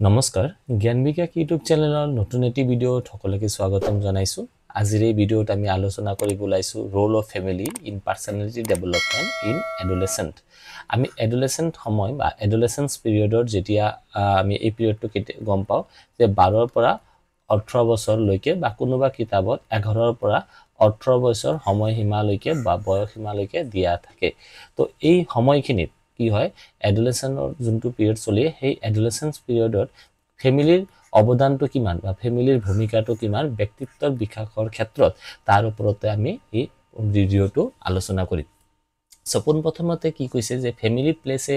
নমস্কাৰ জ্ঞান বিকাশ ইউটিউব চেনেলৰ নতুন এটি ভিডিঅ'ত সকলোকে স্বাগতম জনাইছো আজিৰ এই ভিডিঅ'ত আমি আলোচনা কৰিব লাইছো role of family in personality development in adolescent আমি এডোলেসেন্ট সময় বা এডোলেসেন্স পিৰিয়ডৰ যেতিয়া আমি এই পিৰিয়ডটো গম পাও যে 12 ৰ পৰা 18 বছৰ লৈকে বা কোনোবা কিতাপত 11 ৰ পৰা 18 বছৰ সময় সীমা লৈকে বা বয়স সীমা লৈকে দিয়া থাকে তো এই সময়খিনিত কি হয় এডোলেসেন্টৰ যোনটো পিৰিয়ড চলি সেই এডোলেসেন্স পিৰিয়ডত ফ্যামিলিৰ অবদানটো কিমান বা ফ্যামিলিৰ ভূমিকাটো কিমান ব্যক্তিত্বৰ বিকাশৰ ক্ষেত্ৰত তাৰ ওপৰতে আমি এই ভিডিঅটো আলোচনা কৰিম সপোন প্ৰথমতে কি কৈছে যে family place A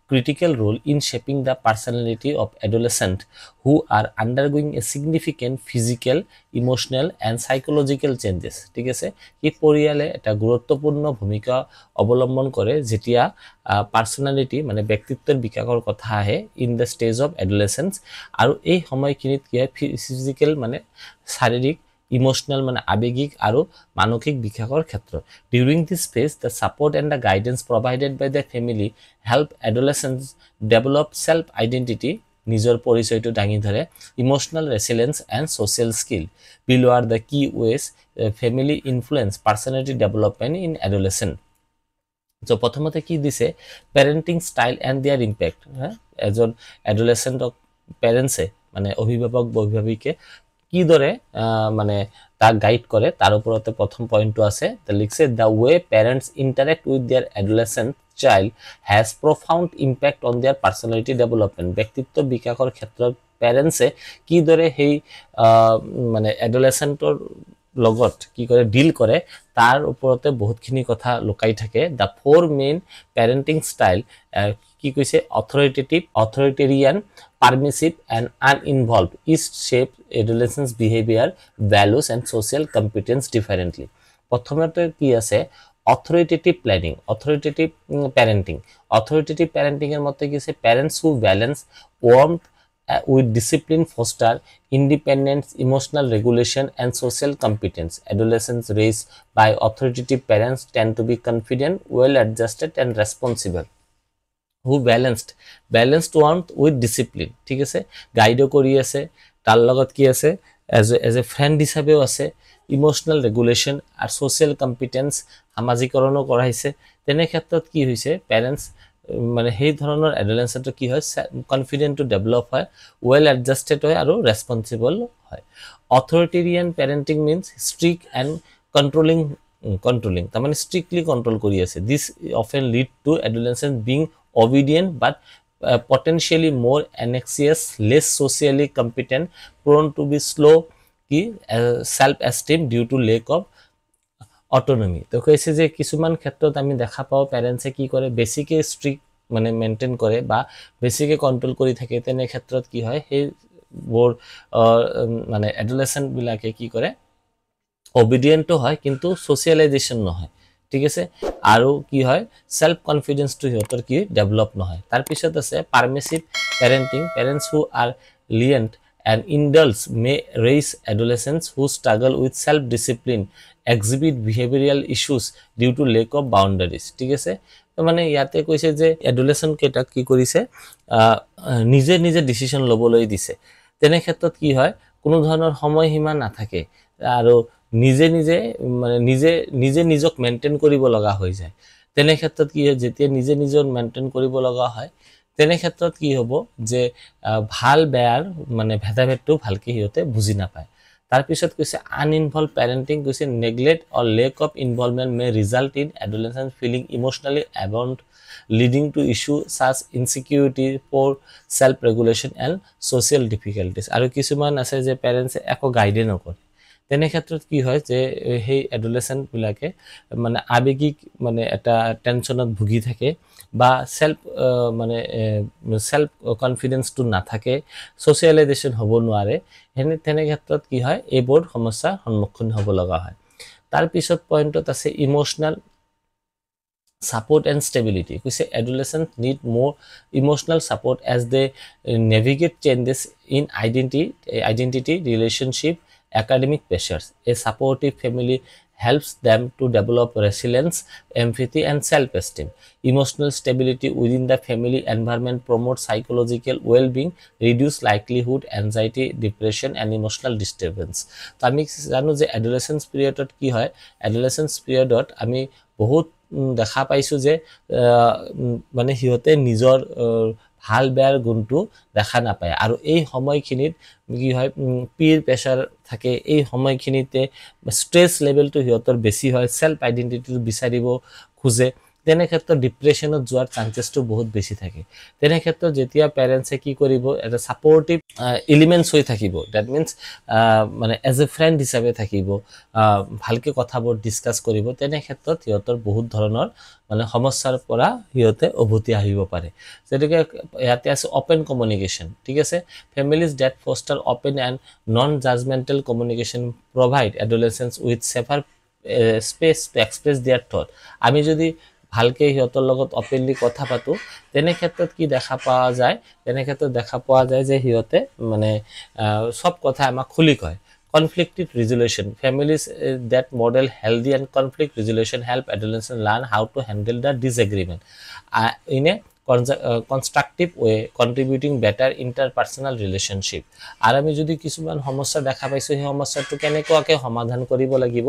critical role in shaping the personality of adolescents who are undergoing a significant physical, emotional and psychological changes. ঠিক আছে এই পৰিয়ালে এটা গুৰুত্বপূৰ্ণ ভূমিকা অৱলম্বন কৰে যেতিয়া পাৰ্সোনালিটি মানে ব্যক্তিত্বৰ বিকাশৰ কথা আহে ইন দ্য ষ্টেজ অফ এডোলেসেন্স আৰু এই সময়খিনিত কি হয় ফিজিক্যাল মানে শাৰীৰিক emotional মানে আবেগিক আৰু মানসিক বিকাশৰ ক্ষেত্ৰ during this phase the support and the guidance provided by the family help adolescents develop self identity নিজৰ পৰিচয়টো দাঙি ধৰে emotional resilience and social skill below are the key ways family influence personality development in adolescent so প্ৰথমতে কি দিছে parenting style and their impact এজন adolescent parents মানে অভিভাৱক অভিভাৱিকে কি দৰে মানে তা গাইড কৰে তাৰ ওপৰতে প্ৰথম পইণ্টটো আছে তে লিখছে the way parents interact with their adolescent child has profound impact on their personality development ব্যক্তিত্ব বিকাশৰ ক্ষেত্ৰত প্যাৰেন্টসে কি দৰে হেই মানে এডোলেসেন্টৰ লগত কি কৰে ডিল কৰে তাৰ ওপৰতে বহুতখিনি কথা লুকাই থাকে the four main parenting style কি কৈছে authoritarian permissive and uninvolved is shape adolescents behavior values and social competence differently প্ৰথমতে কি আছে authoritative planning authoritative parenting এর মতে কি আছে parents who balance warmth with discipline foster independence emotional regulation and social competence adolescents raised by authoritative parents tend to be confident well adjusted and responsible who balanced warmth with discipline ঠিক আছে গাইডও কৰি আছে তাৰ লগত কি আছে as a friend হিচাপেও আছে ইমোশনাল ৰেগুলেশন আৰ সোশ্যাল কম্পিটেন্স সামাজিকৰণো কৰাইছে তেনে ক্ষেত্ৰত কি হৈছে প্যাৰেন্টস মানে সেই ধৰণৰ এডোলেসেন্ট কি হয় কনফিডেন্ট টু ডেভেলপ হয় ওয়েল অ্যাডজাস্টেড হয় আৰু ৰেসপন্সিবল হয় অথৰিটেৰিয়ান পেৰেন্টিং মিন্স ষ্ট্ৰিক্ট এন্ড কন্ট্ৰোলিং তাৰ মানে স্ট্ৰিক্টলি কন্ট্ৰোল কৰি আছে this often lead to adolescent being obedient but potentially more anxious less socially competent prone to be slow ki self esteem due to lack of autonomy তো কইছে যে কিছুমান ক্ষেত্ৰত আমি দেখা পাও প্যাৰেন্টসে কি কৰে বেসিকে স্ট্ৰিক্ট মানে মেইনটেইন কৰে বা বেসিকে কন্ট্ৰোল কৰি থাকে তেনে ক্ষেত্ৰত কি হয় হে বৰ মানে এডোলেসেন্ট বিলাকে কি কৰে obedient হয় কিন্তু সোশ্যালাইজেশন নহয় ঠিক আছে আৰু কি হয় সেলফ কনফিডেন্স টু হিয়তৰ কি ডেভেলপ নহয় তাৰ পিছত আছে permissive parenting parents who are lenient and indulge may raise adolescents who struggle with self discipline exhibit behavioral issues due to lack of boundaries ঠিক আছে তো মানে ইয়াতে কৈছে যে এডোলেসেন্ট কেটা কি কৰিছে নিজে নিজে ডিসিশন লবলৈ দিছে তেনে ক্ষেত্ৰত কি হয় কোনো ধৰণৰ সময় সীমা নাথাকে আৰু নিজে নিজে মানে নিজে নিজক মেইনটেইন কৰিব লগা হৈ যায় তেনে ক্ষেত্ৰত কি হয় যেতিয়া নিজে নিজৰ মেইনটেইন কৰিব লগা হয় তেনে ক্ষেত্ৰত কি হ'ব যে ভাল বেয়াৰ মানে ভেদাভেদটো ভালকে হিয়তে বুজি নাপায় তাৰ পিছত কৈছে আনইনভলভ প্যাৰেন্টিং কৈছে neglect or lack of involvement may result in adolescent feeling emotionally abandoned leading to issue such insecurity poor self regulation and social difficulties আৰু কিছুমান আছে যে প্যাৰেন্টসে একো গাইড নকৰে তেনে ক্ষেত্ৰত কি হয় যে সেই এডোলেসেন্ট বিলাকে মানে আবেগিক মানে এটা টেনশনত ভুগি থাকে বা সেলফ মানে সেলফ কনফিডেন্স টু না থাকে সোশ্যালাইজেশন হ'ব নোৱাৰে হেনে তেনে ক্ষেত্ৰত কি হয় এইবোৰ সমস্যা সন্মুখীন হ'ব লগা হয় তাৰ পিছত পইণ্টত আছে ইমোশনাল support and stability কৈছে adolescents need more emotional support as they navigate changes in identity relationship academic pressures a supportive family helps them to develop resilience, empathy, and self-esteem. Emotional stability within the family environment promotes psychological well-being, reduce likelihood, anxiety, depression, and emotional disturbance. তো আমি জানো যে adolescence periodত কি হয়, adolescence periodত আমি বহুত দেখা পাইছো যে মানে সিহঁতে নিজৰ ভাল বেয়াৰ গুণটো দেখা নাপায় আৰু এই সময়খিনিত কি হয় পিৰ প্ৰেছাৰ থাকে এই সময়খিনিতে ষ্ট্ৰেছ লেভেলটো সিহঁতৰ বেছি হয় সেলফ আইডেন্টিটিটো বিচাৰিব খোজে তেনে ক্ষেত্ৰত ডিপ্ৰেছনত যোৱাৰ চান্সেছটো বহুত বেছি থাকে তেনে ক্ষেত্ৰত যেতিয়া পেৰেণ্টছে কি কৰিব এটা সাপোৰ্টিভ এলিমেন্টছ হৈ থাকিব দ্যাট মিন্স মানে এজ এ ফ্ৰেণ্ড হিচাপে থাকিব ভালকে কথাবোৰ ডিসকাস কৰিব তেনে ক্ষেত্ৰত সিহঁতৰ বহুত ধৰণৰ মানে সমস্যাৰ পৰা সিহঁতে উভতি আহিব পাৰে যেনেকৈ ইয়াতে আছে ওপেন কমিউনিকেশ্যন ঠিক আছে families that foster open and non judgmental communication provide adolescence with safer space to express their thought আমি যদি ভালকে সিহঁতৰ লগত ওপেনলি কথা পাতো তেনে ক্ষেত্ৰত কি দেখা পোৱা যায় যে সিহঁতে মানে সব কথা আমাক খুলি কয় conflict resolution families that model healthy and conflict resolution help adolescents learn how to handle the disagreement in a constructive way contributing better interpersonal relationship আর আমি যদি কিছুমান সমস্যা দেখা পাইছো সেই সমস্যাটো কেনেকুৱাকে সমাধান কৰিব লাগিব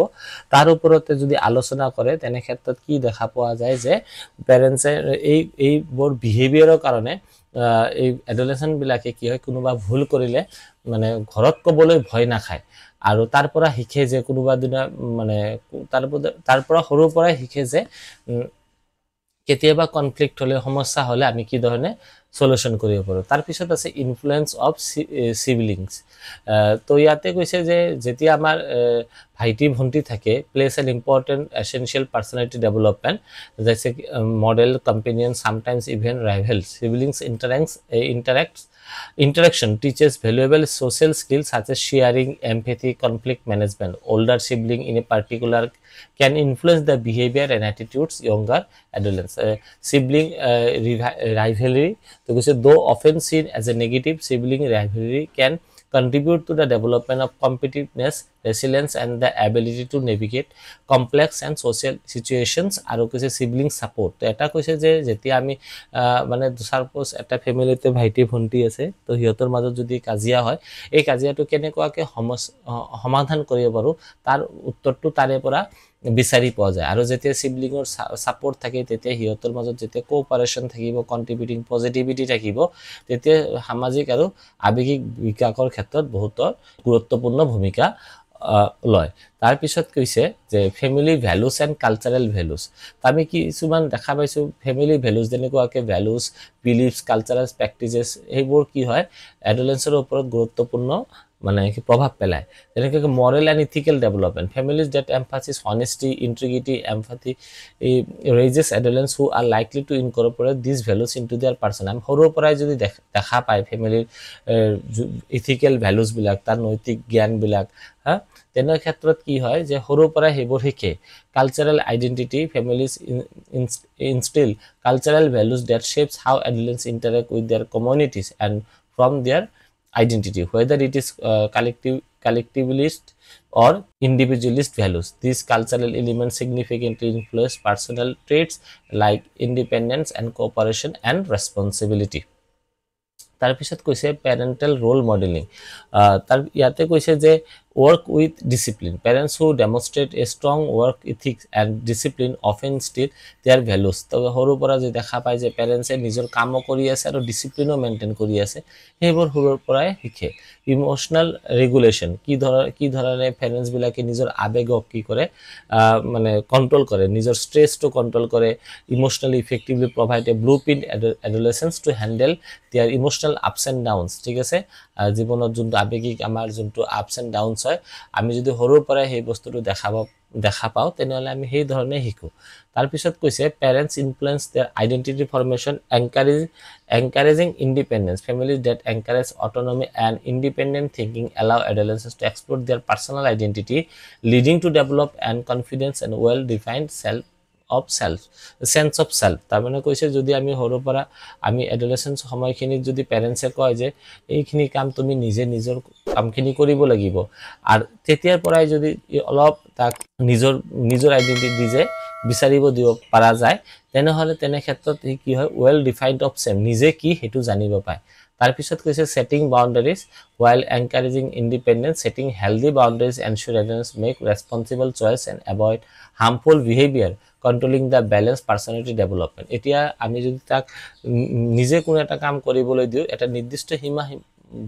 তাৰ ওপৰতে যদি আলোচনা কৰে তেনে ক্ষেত্ৰত কি দেখা পোৱা যায় যে পেৰেন্টছে এই বৰ বিহেভিয়াৰৰ কাৰণে এই এডোলেসেন্ট বিলাকে কি হয় কোনোবা ভুল কৰিলে মানে ঘৰত ক'বলৈ ভয় নাখায় আৰু তাৰ পৰা শিকে যে কোনোবা দিনা মানে তাৰ পৰা সৰুৰ পৰা শিকে যে কেতিয়াবা কনফ্লিক্ট হলে সমস্যা হলে আমি কি ধৰণে সলিউশন কৰিব পাৰো তাৰ পিছত আছে ইনফ্লুয়েন্স অফ সিবলিংস তো ইয়াতে কৈছে যে যেতিয়া আমাৰ ভাইটি ভন্টি থাকে plays an important essential personality development জেছে model companion sometimes even rivals siblings interaction teaches valuable social skills such as sharing, empathy, conflict management. Older sibling in a particular can influence the behavior and attitudes younger adolescents. Sibling rivalry, though often seen as a negative, sibling rivalry can contribute to the development of competitiveness, resilience, and the ability to navigate complex and social situations. আৰু কৈছে sibling support এটা কৈছে যে যেতিয়া আমি মানে suppose এটা ফ্যামিলিতে ভাইটি ভন্টি আছে তো হিয়তৰ মাজত যদি কাজিয়া হয় এই কাজিয়াটো কেনেকুৱাকে সমাধান কৰিব পাৰো তাৰ উত্তৰটো তাৰে পৰা বিচাৰি পোৱা যায় আৰু যেতিয়া সিবলিংৰ সাপোৰ্ট থাকে তেতিয়া হিয়তৰ মাজত যেতিয়া কোঅপাৰেচন থাকিব কন্ট্ৰিবিউটিং পজিটিভিটি থাকিব তেতিয়া সামাজিক আৰু আবেগিক বিকাশৰ ক্ষেত্ৰত বহুত গুৰুত্বপূৰ্ণ ভূমিকা লয় তাৰ পিছত কৈছে যে family values and cultural values আমি কিছুমান দেখা পাইছো ফ্যামিলি ভ্যালুজ যেনেকুৱাকে ভ্যালুজ বিলিফস কালচাৰেল প্ৰেক্টিসেস এইবোৰ কি হয় এডোলেসেন্সৰ ওপৰত গুৰুত্বপূৰ্ণ মানে কি প্ৰভাৱ পেলায় যেনেকৈ moral and ethical development families that emphasize honesty integrity empathy raises adolescents who are likely to incorporate these values into their person am সৰুৰ পৰাই যদি দেখা পায় ফ্যামিলিৰ ethical values বিলাক তাৰ নৈতিক জ্ঞান বিলাক তেনে ক্ষেত্ৰত কি হয় যে সৰুৰ পৰাই হেবোৰ শিকে cultural identity families instill cultural values that shapes how adolescents interact with their communities and from their identity whether it is collectivist or individualist values these cultural elements significantly influence personal traits like independence and cooperation and responsibility তাৰ পিছত কৈছে parental role modeling তাৰ ইয়াতে কৈছে যে work with discipline parents who demonstrate a strong work ethics and discipline often instill their values তবে সৰুৰ পৰা যে দেখা পায় যে পেৰেন্টছে নিজৰ কাম কৰি আছে আৰু ডিসিপ্লিনো মেইনটেইন কৰি আছে হেবোৰ সৰুৰ পৰাই শিকে ইমোশনাল ৰেগুলেশন কি ধৰণে পেৰেন্টস বিলাকে নিজৰ আবেগক কি কৰে মানে কন্ট্ৰোল কৰে নিজৰ স্ট্ৰেছটো কন্ট্ৰোল কৰে emotionally effectively provide A blueprint adolescents to handle their emotional ups and downs ঠিক আছে জীৱনত যোনটো আবেগিক আমাৰ যোনটো ups and downs হয় আমি যদি সৰুৰ পৰা সেই বস্তুটো দেখা পাও তেনেহলে আমি সেই ধৰণে শিকো তাৰ পিছত কৈছে parents influence their identity formation encouraging independence families that encourage autonomy and independent thinking allow adolescents to explore their personal identity leading to develop and confidence and well defined self of self sense of self তাৰ মানে কৈছে যদি আমি সৰুৰ পৰা আমি এডোলেসেন্স সময়খিনিত যদি পেৰেন্টছে কয় যে এইখিনি কাম তুমি নিজে নিজৰ কামখিনি কৰিব লাগিব আৰু তেতিয়াৰ পৰাই যদি অলপ তাক নিজৰ আইডেন্টিটি যে বিচাৰিব দিব পাৰা যায় তেনেহলে তেনে ক্ষেত্ৰত কি হয় ওয়েল ডিফাইন্ড অফ সেম নিজে কি হেতু জানিব পায় তাৰ পিছত কৈছে setting বাউন্ডাৰিজ while encouraging independence setting healthy boundaries ensure adults make responsible choice and avoid harmful behavior controlling the balanced personality development এতিয়া আমি যদি তাক নিজে কোন এটা কাম কৰিবলৈ দিও এটা নিৰ্দিষ্ট সীমা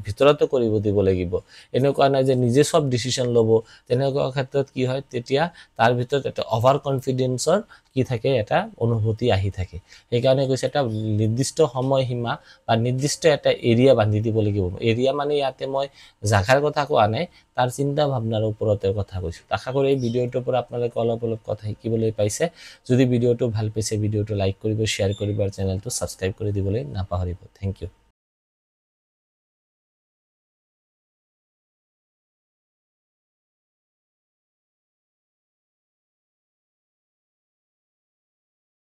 ভিতৰতে কৰিব দিব লাগিব এনেকুৱা নাই যে নিজে সব ডিসিশন লব তেনেকুৱা ক্ষেত্ৰত কি হয় তেতিয়া তাৰ ভিতৰত এটা ওভাৰ কনফিডেন্সৰ কি থাকে এটা অনুভূতি আহি থাকে এই কাৰণে কৈছে এটা নিৰ্দিষ্ট সময় সীমা বা নিৰ্দিষ্ট এটা এৰিয়া বান্ধি দিব লাগিব এৰিয়া মানে ইয়াতে মই জাগাৰ কথা কোৱা নাই তাৰ চিন্তা ভাৱনাৰ ওপৰতে কথা কৈছো আশা কৰো এই ভিডিওটোৰ পৰা আপোনালোকে অলপ কথা শিকিবলৈ পাইছে যদি ভিডিওটো ভাল পাইছে ভিডিওটো লাইক কৰিব শেয়াৰ কৰিব আৰু চেনেলটো সাবস্ক্ৰাইব কৰি দিবলৈ নাপাহৰিব থ্যাংক ইউ